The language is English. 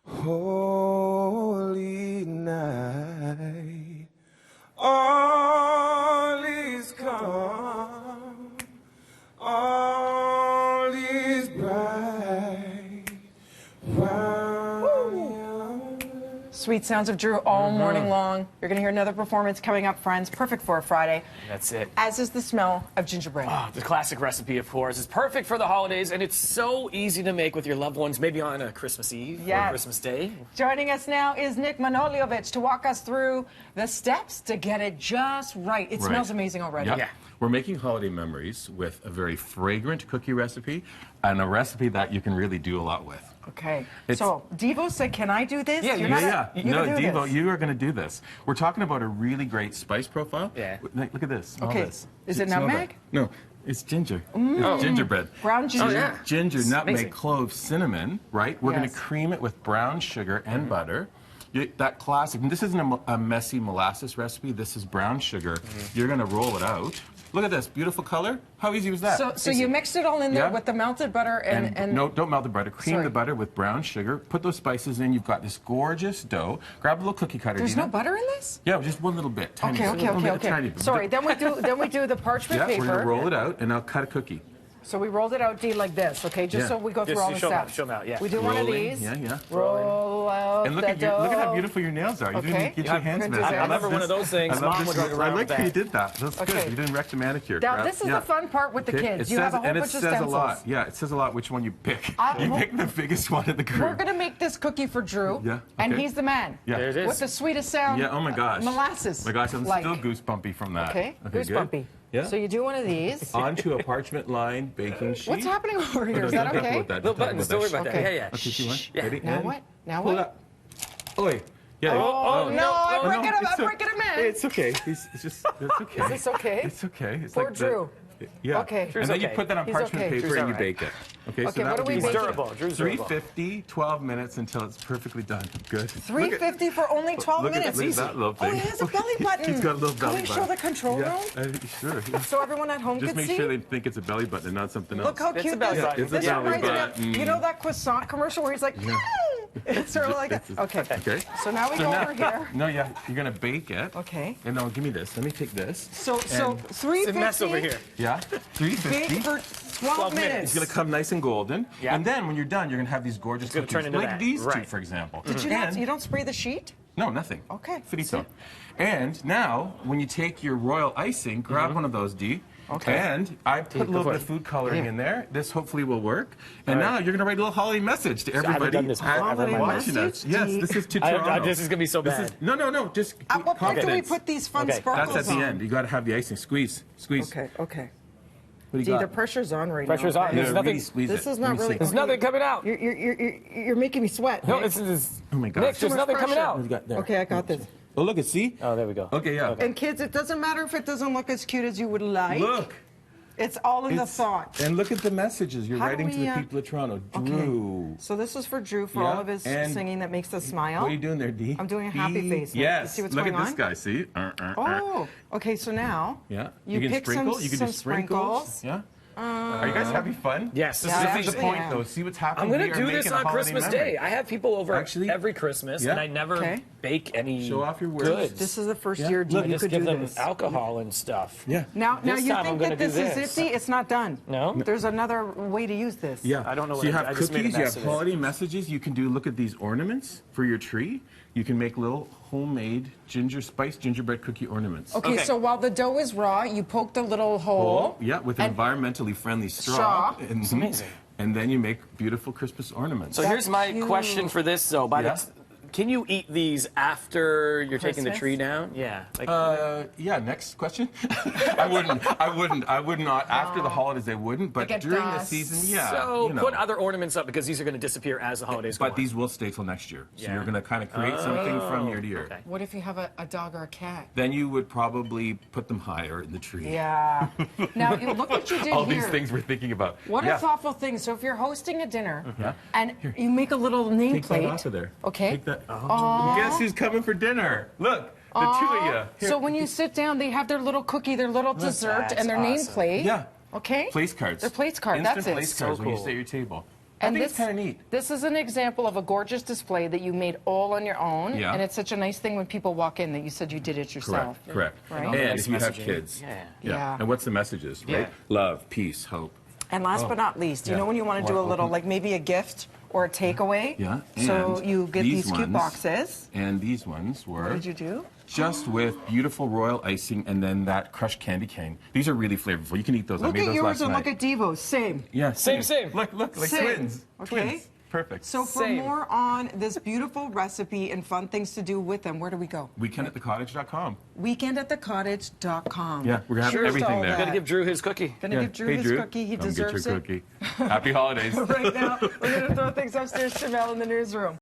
holy night. All is calm, all is bright. Sweet sounds of Drew all morning long. You're going to hear another performance coming up, friends. Perfect for a Friday. That's it. As is the smell of gingerbread. Oh, the classic recipe, of course, is perfect for the holidays, and it's so easy to make with your loved ones, maybe on a Christmas Eve or Christmas Day. Joining us now is Nick Manoliovich to walk us through the steps to get it just right. It smells amazing already. Yep. Yeah. We're making holiday memories with a very fragrant cookie recipe and a recipe that you can really do a lot with. Okay. So, Devo said, can I do this? Yeah, You're No, gonna do Devo, this. you are going to do this. We're talking about a really great spice profile. Yeah. Look at this. Smell Okay. this. Is it Smell nutmeg? that. No, it's ginger. It's gingerbread. Brown ginger. Oh, yeah. Ginger, nutmeg, amazing. clove, cinnamon, right? We're going to cream it with brown sugar and butter. That classic, and this isn't a messy molasses recipe, this is brown sugar. You're going to roll it out. Look at this, beautiful color. How easy was that? So you mixed it all in there with the melted butter and... No, don't melt the butter. Cream the butter with brown sugar. Put those spices in. You've got this gorgeous dough. Grab a little cookie cutter. There's Dina. no butter in this? Yeah, just one little bit. Tiny bit. Okay. Tiny bit. Sorry, then we do the parchment paper. We're going to roll it out, and I'll cut a cookie. So we rolled it out, Dee, like this, okay? Just so we go through all the steps. Show them out, yeah. We do one of Rolling, these. Yeah. Roll out And look the at dough. look at how beautiful your nails are. You didn't get your hands Princess messy. Anne. I remember one of those things. Mom would run I around like with how you that. did that. That's good. You didn't wreck the manicure. Now, this is the fun part with the kids. You have a whole bunch of says stencils. a lot. Yeah, it says a lot which one you pick. You pick the biggest one in the group. We're going to make this cookie for Drew, and he's the man. Yeah. There it is. With the sweetest sound. Yeah, oh my gosh. Molasses. My gosh, I'm like. still goosebumpy from that. Okay, goosebumpy. Good. Yeah. So you do one of these. Onto a parchment lined baking sheet. What's happening over here? Is that okay? Little buttons, don't worry about that. Okay. Yeah. Okay, you want? Yeah. Ready? Now And what? Now pull it what? up. Oi. Yeah. Oh, no, I'm breaking him. it's I'm breaking him in. It's okay. It's just, it's okay. Is this okay? It's okay. It's Poor like Drew. Yeah. Okay. And then you okay. put that on He's parchment okay. paper Drew's and you all bake it. Okay, Okay, so that what would do we be bake it? durable. Drew's durable. 350, 12 minutes until it's perfectly done. Good. 350 for only 12 Look minutes. at that little Oh, thing. he has a belly button. He's got a little belly Can we button. show the control room? Sure. Yeah. So everyone at home Just can make see? sure they think it's a belly button and not something else. Look how It's cute a belly this is. button. It's a This belly reminds me button. of, you know that croissant commercial where he's like, it's sort of like that. Okay. Okay. So now we go over here. No, yeah, you're gonna bake it. Okay. And now give me this. Let me take this. So It's a 350 mess over here. Yeah. bake 350. for 12 minutes. It's gonna come nice and golden. Yeah. And then when you're done, you're gonna have these gorgeous gonna cookies turn into like that. these two, Right. for example. Did you not? You don't spray the sheet? No, nothing. Okay. Finito. And now, when you take your royal icing, grab one of those, D. Okay. And I put a little bit of food coloring in there. This hopefully will work. And now you're going to write a little holiday message to everybody done this before, ever in my life. watching us. Message, Yes, D. this is to Toronto. This is going to be so This bad. is, no. Just At what point do we confidence. put these fun Okay, sparkles That's at the on? end. You got to have the icing. Squeeze. Okay. What do you See, the got? pressure's on right Pressure's now. on. There's Yeah, nothing. really squeeze This it. is Let not me really- see. There's nothing coming out. You're making me sweat. No, Nick. it's Oh my gosh. Nick, there's much nothing coming pressure. out. What do you got there? Okay, I got this. Oh, look, see? Oh, there we go. Okay, yeah. And kids, it doesn't matter if it doesn't look as cute as you would like. Look. It's all in the It's- thought. And look at the messages you're How do writing to we, the people of Toronto. Okay. Drew. So this is for Drew for Yeah, all of his and singing that makes us smile. What are you doing there, D? I'm doing a happy face. Nick. Yes. You see what's Look going at this on? guy. See? Oh, okay. So now, Yeah. you can pick sprinkle. some, You can some do sprinkles. sprinkles. Yeah. Are you guys having fun? Yes, this Yeah, is This the is the thing. point, Yeah. though. See what's happening. I'm going We to are do this making a on holiday Christmas memory. Day. I have people over Actually, every Christmas, yeah. and I never Okay. bake any Show off your words. goods. This is the first Yeah. year Look, I you just could give do them this. alcohol and stuff. Yeah. Now This you time I'm think gonna that do this is this. it? See, it's not done. No? There's another way to use this. Yeah. I don't know So what you I have did. I just made a cookies, you mess have of it. holiday messages. You can do, look at these ornaments for your tree. You can make little homemade gingerbread cookie ornaments. Okay, Okay. so while the dough is raw, you poked a little hole. Yeah, with an And- environmentally friendly straw. Straw. And, It's amazing. And then you make beautiful Christmas ornaments. So here's my cute. question for this, though. Yeah. Can you eat these after you're taking the Christmas? tree down? Yeah. Like, Yeah, next question. I would not. After the holidays, I wouldn't. But Like a during the dust. season, yeah. so you know. put other ornaments up because these are going to disappear as the holidays go But on. these will stay till next year. So Yeah. you're going to kind of create something from year to year. Okay. What if you have a dog or a cat? Then you would probably put them higher in the tree. Yeah. Now, look what you did All here. these things we're thinking about. What yeah. a thoughtful thing. So if you're hosting a dinner Yeah. and you make a little Take that nameplate. off of there. Okay. Take that. Guess who's coming for dinner? Look, the two of you. So when you sit down, they have their little cookie, their little dessert, That's and their awesome. nameplate. Yeah. Okay. Place cards. They're place card. Instant That's it. place cards So when you cool. sit at your table. I think it's kind of neat. This is an example of a gorgeous display that you made all on your own. Yeah. And it's such a nice thing when people walk in that you said you did it yourself. Correct. Right? all the And nice if you have messaging. kids. Yeah. And what's the messages, right? Yeah. Love, peace, hope. And last but not least, you know when you want to do a little, like maybe a gift or a takeaway? Yeah. So and you get these cute ones- boxes. And these ones were What did you do? just with beautiful royal icing and then that crushed candy cane. These are really flavorful. You can eat those. I Look made at those yours last and night. look at Devo's. Same. Yeah, Same. Look, like Same. twins. Okay. Twins. Perfect. So for Same. more on this beautiful recipe and fun things to do with them, where do we go? Weekendatthecottage.com. Weekendatthecottage.com. Yeah, we're gonna have Cheers to everything all there. that. Gotta give Drew his cookie. Gonna give Drew Hey, his cookie. He come deserves get your it. cookie. Happy holidays. Right now, we're gonna throw things upstairs to Mel in the newsroom.